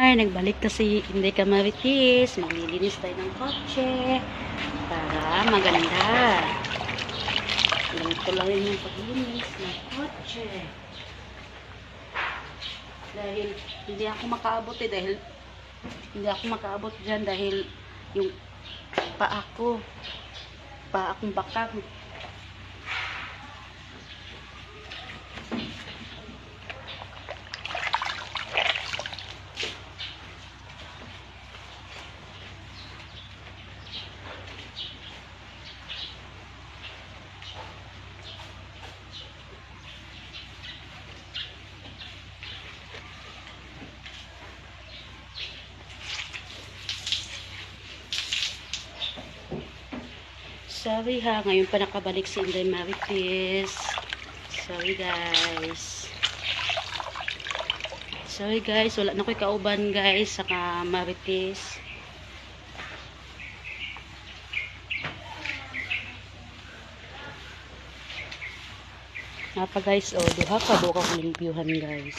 Hi, nagbalik kasi hindi ka maritis. Maglilinis tayo ng kotse para maganda. Ganito lang yung paglinis ng kotse. Dahil hindi ako makaabot dyan dahil yung paa akong bakang. Sorry ha, ngayon pa nakabalik si Inday Marites. Sorry guys, wala na ko'y kauban guys, saka Marites. Napa guys, duha ka buka kong limpyuhan guys.